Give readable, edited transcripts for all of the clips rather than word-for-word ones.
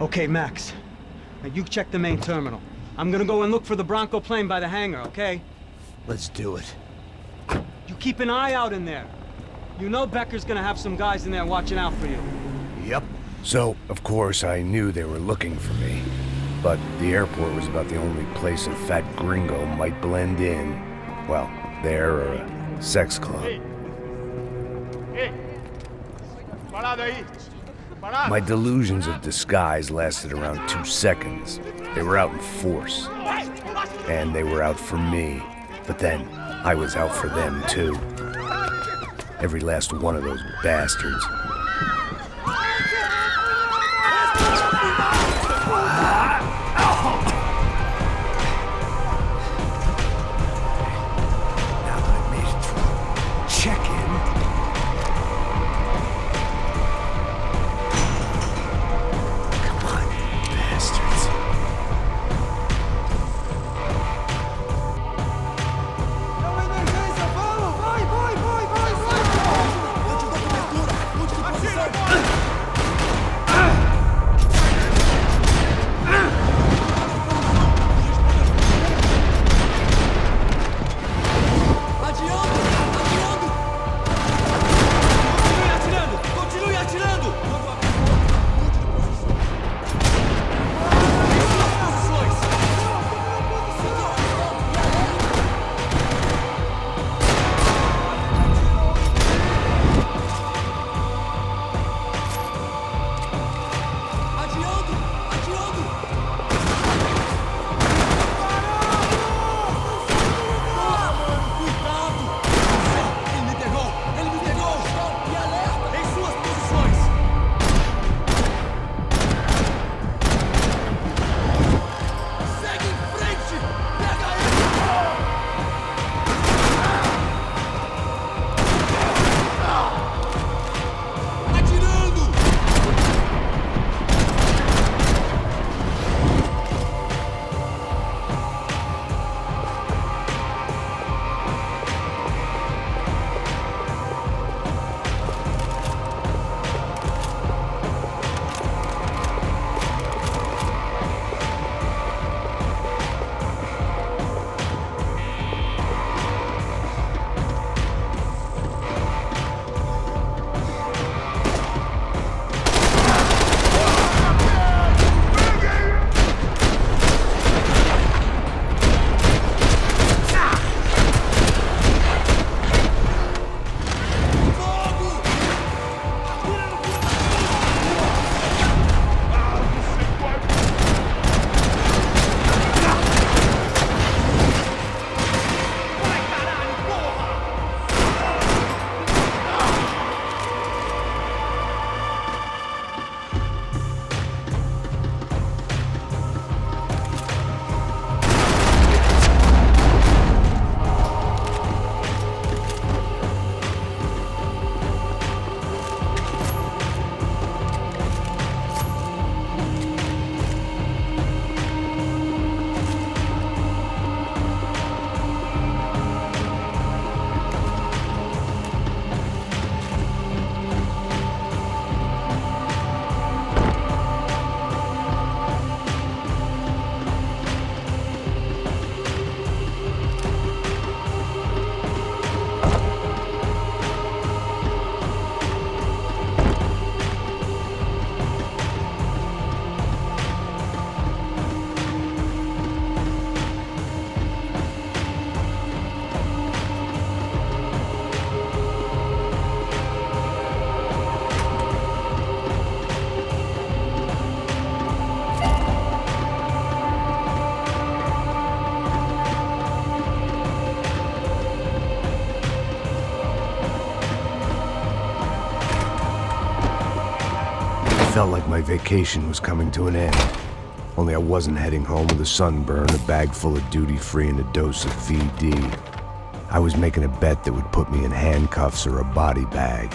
Okay, Max. Now you check the main terminal. I'm gonna go and look for the Bronco plane by the hangar, okay? Let's do it. You keep an eye out in there. You know Becker's gonna have some guys in there watching out for you. Yep. So, of course, I knew they were looking for me. But the airport was about the only place a fat gringo might blend in. Well, there or a sex club. My delusions of disguise lasted around 2 seconds. They were out in force. And they were out for me. But then, I was out for them too. Every last one of those bastards. Felt like my vacation was coming to an end. Only I wasn't heading home with a sunburn, a bag full of duty-free, and a dose of VD. I was making a bet that would put me in handcuffs or a body bag.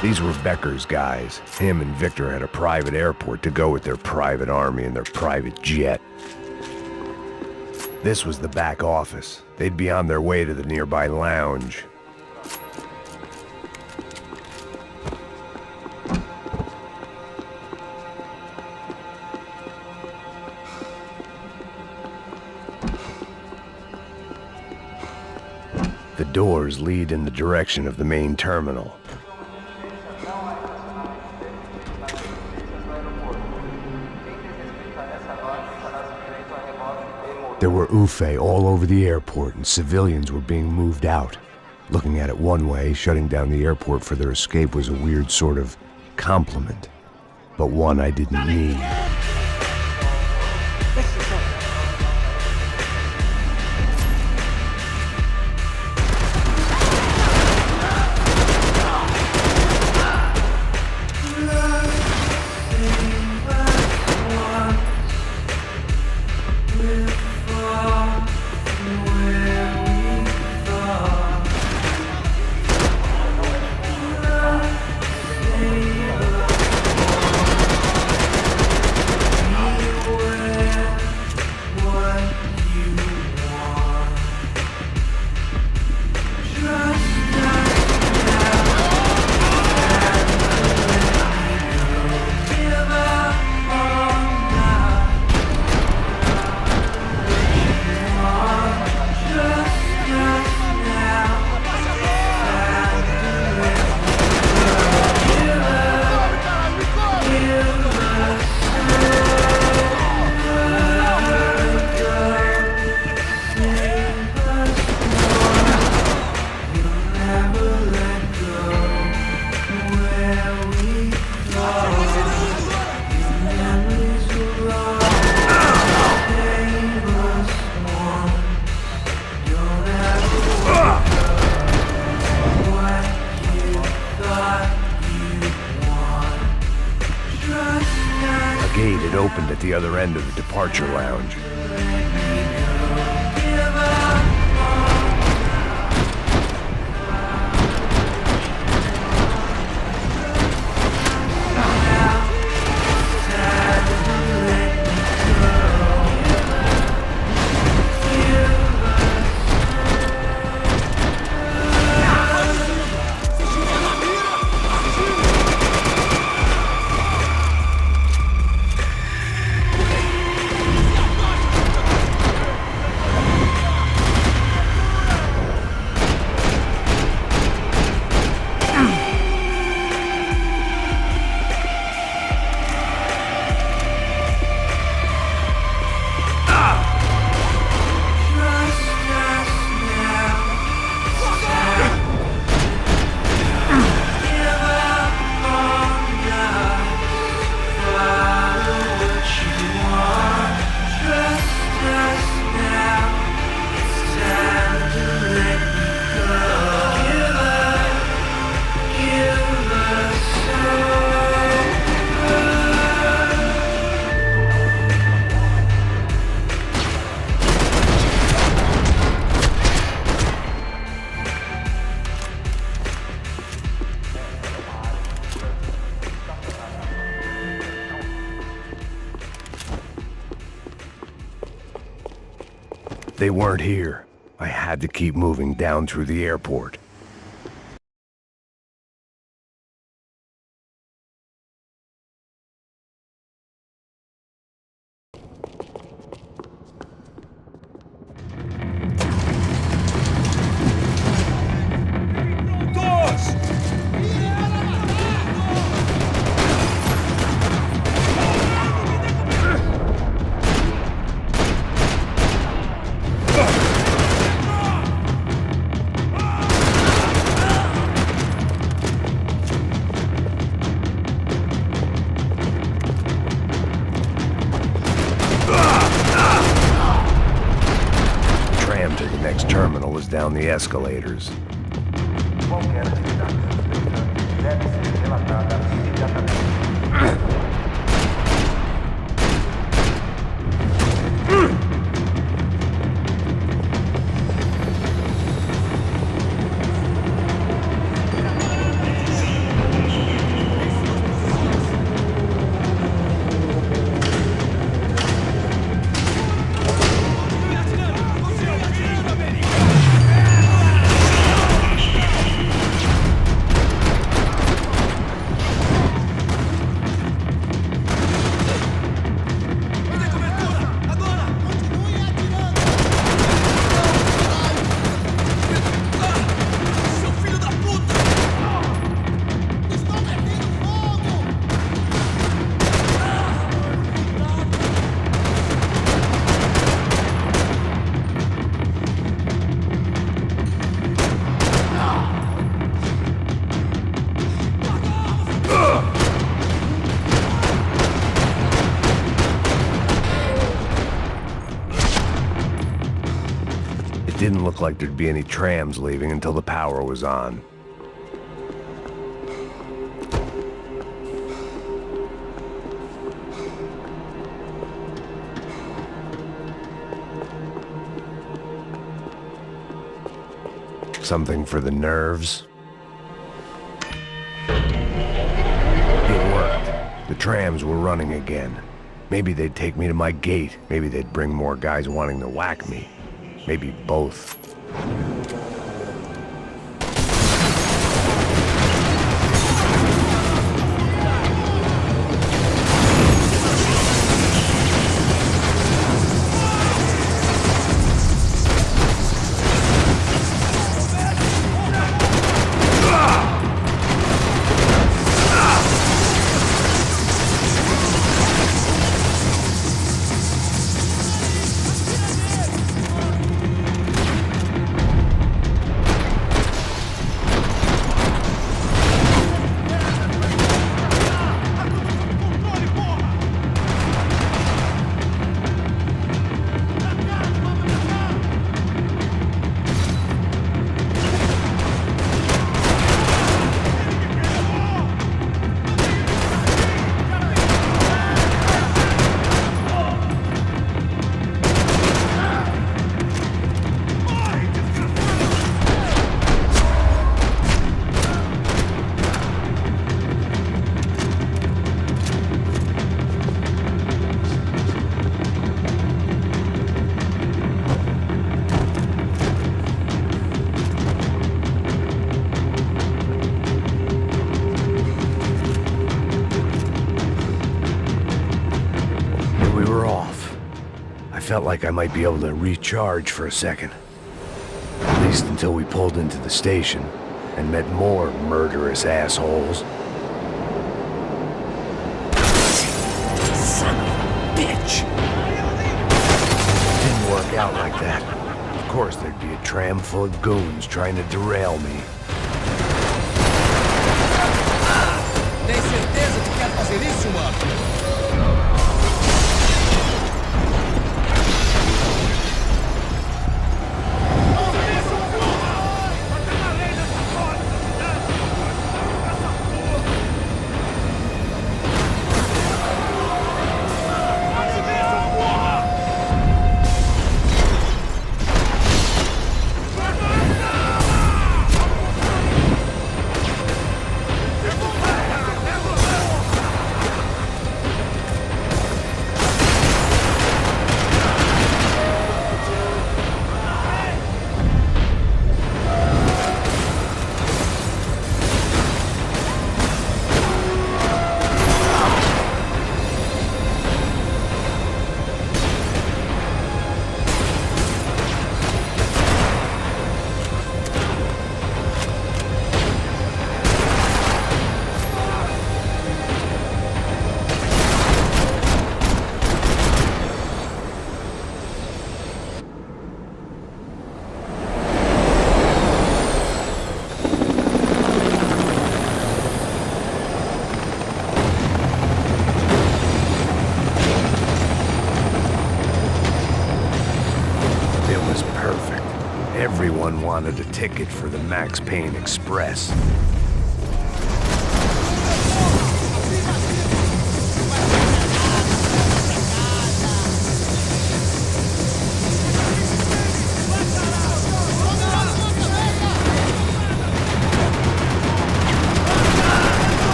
These were Becker's guys. Him and Victor had a private airport to go with their private army and their private jet. This was the back office. They'd be on their way to the nearby lounge. The doors lead in the direction of the main terminal. There were UFE all over the airport, and civilians were being moved out. Looking at it one way, shutting down the airport for their escape was a weird sort of compliment, but one I didn't need. Opened at the other end of the departure lounge. They weren't here. I had to keep moving down through the airport. Terminal was down the escalators. didn't look like there'd be any trams leaving until the power was on. Something for the nerves. It worked. The trams were running again. Maybe they'd take me to my gate. Maybe they'd bring more guys wanting to whack me. Maybe both. Felt like I might be able to recharge for a second. At least until we pulled into the station and met more murderous assholes. Son of a bitch! Didn't work out like that. Of course there'd be a tram full of goons trying to derail me. Tem certeza que quer fazer isso, mano? Everyone wanted a ticket for the Max Payne Express.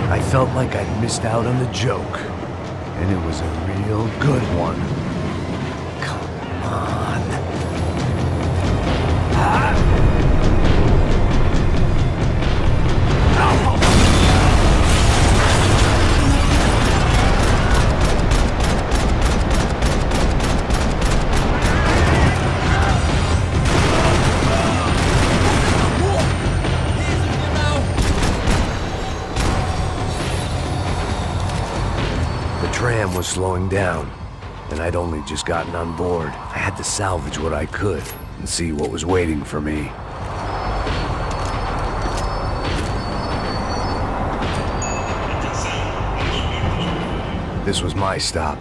I felt like I'd missed out on the joke, and it was a real good one. Come on. was slowing down, and I'd only just gotten on board. I had to salvage what I could and see what was waiting for me. This was my stop.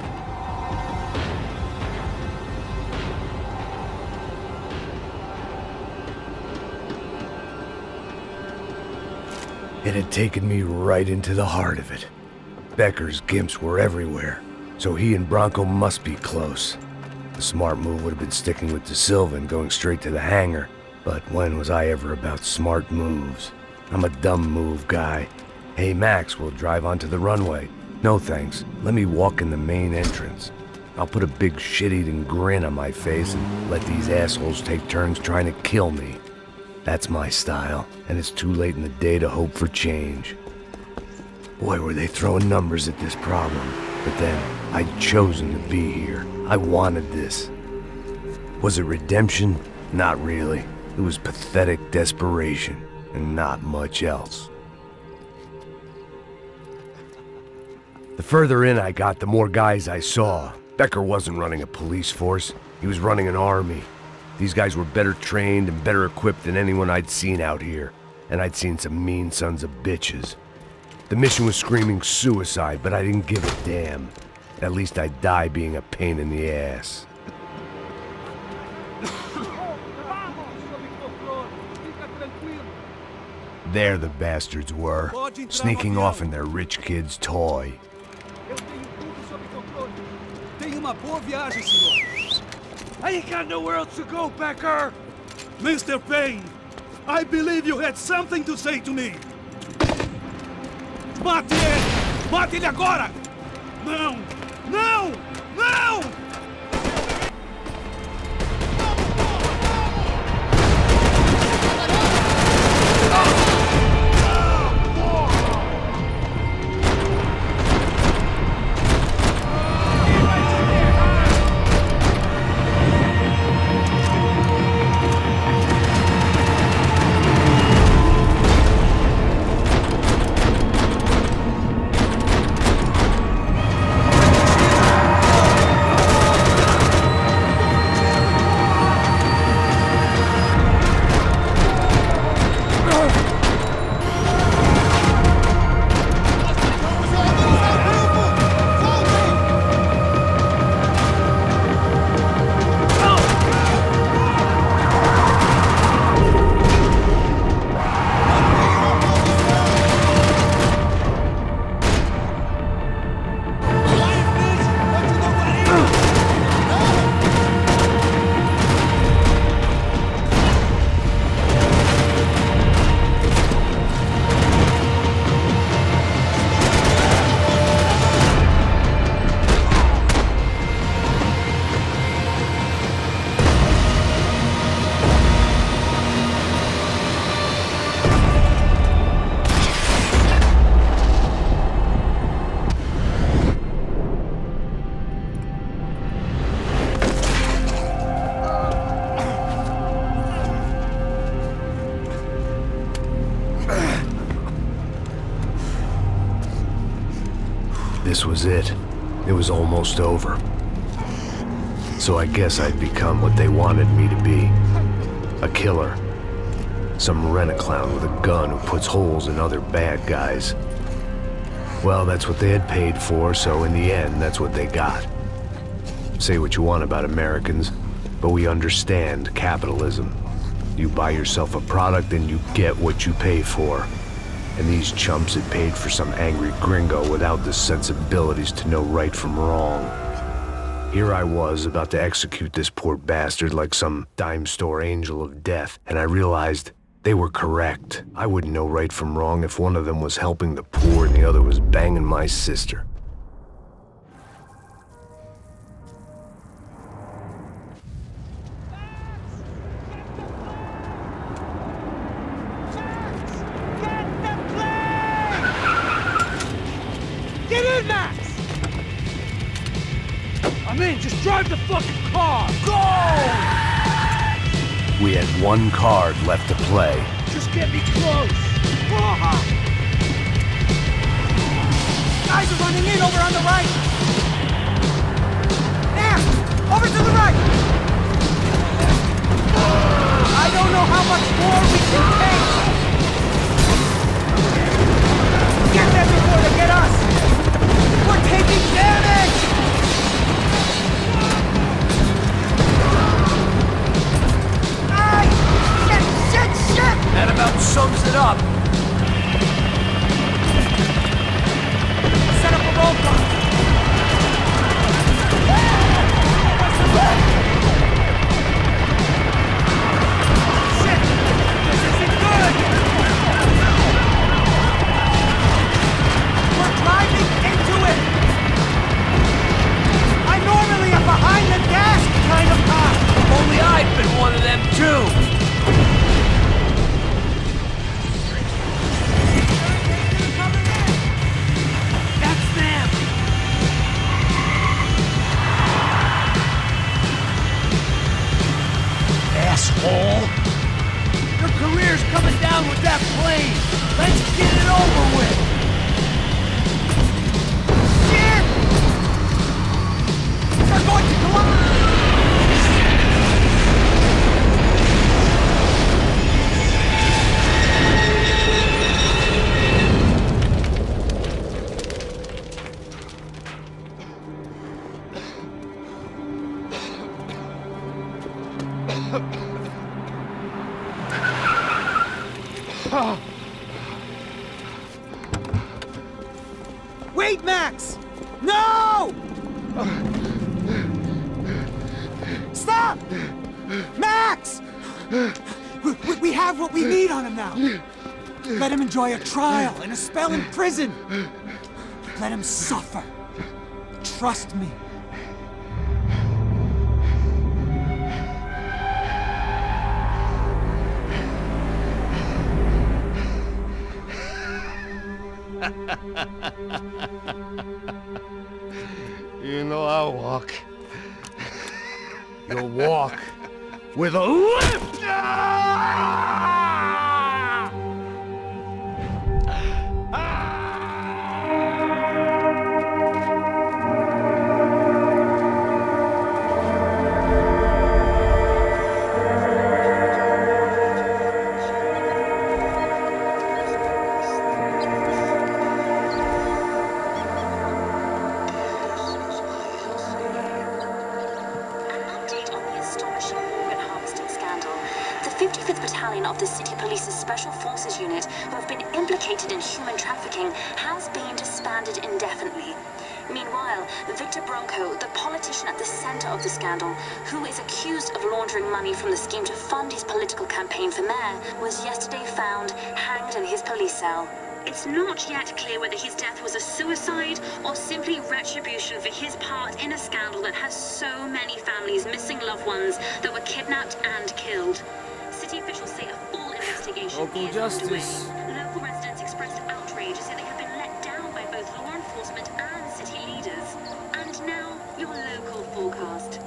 It had taken me right into the heart of it. Becker's gimps were everywhere, so he and Bronco must be close. The smart move would have been sticking with De Silva and going straight to the hangar, but when was I ever about smart moves? I'm a dumb move guy. Hey Max, we'll drive onto the runway. No thanks, let me walk in the main entrance. I'll put a big shit-eating grin on my face and let these assholes take turns trying to kill me. That's my style, and it's too late in the day to hope for change. Boy, were they throwing numbers at this problem. But then, I'd chosen to be here. I wanted this. Was it redemption? Not really. It was pathetic desperation, and not much else. The further in I got, the more guys I saw. Becker wasn't running a police force. He was running an army. These guys were better trained and better equipped than anyone I'd seen out here. And I'd seen some mean sons of bitches. The mission was screaming suicide, but I didn't give a damn. At least I'd die being a pain in the ass. There the bastards were, sneaking off in their rich kid's toy. I ain't got nowhere else to go, Becker! Mr. Payne, I believe you had something to say to me. Mate ele! Mate ele agora! Não! Não! Não! This was it. It was almost over. So I guess I'd become what they wanted me to be. A killer. Some rent-a-clown with a gun who puts holes in other bad guys. Well, that's what they had paid for, so in the end, that's what they got. Say what you want about Americans, but we understand capitalism. You buy yourself a product and you get what you pay for. And these chumps had paid for some angry gringo without the sensibilities to know right from wrong. Here I was, about to execute this poor bastard like some dime store angel of death, and I realized they were correct. I wouldn't know right from wrong if one of them was helping the poor and the other was banging my sister. Get in, Max! I'm in, just drive the fucking car! Go! We had one card left to play. Just get me close! Guys are running in over on the right! Over to the right! I don't know how much more we can take! Get there before they get us! We're taking damage! Ay! Shit! That about sums it up. Set up a roadblock! Shit! This isn't good! We're driving into it! I'm normally a behind-the-desk kind of cop! If only I'd been one of them too. That's them. Asshole! Your career's coming down with that plane. Let's get it over with. Shit! They're going to collide! Wait, Max! No! Stop! Max! We have what we need on him now. Let him enjoy a trial and a spell in prison. Let him suffer. Trust me. You know I walk. You'll walk with a limp! The 55th Battalion of the City Police's Special Forces Unit, who have been implicated in human trafficking, has been disbanded indefinitely. Meanwhile, Victor Bronco, the politician at the center of the scandal, who is accused of laundering money from the scheme to fund his political campaign for mayor, was yesterday found hanged in his police cell. It's not yet clear whether his death was a suicide or simply retribution for his part in a scandal that has so many families missing loved ones that were kidnapped and killed. City officials say a full investigation Local is justice. underway. Local residents expressed outrage, saying they have been let down by both law enforcement and city leaders. And now, your local forecast.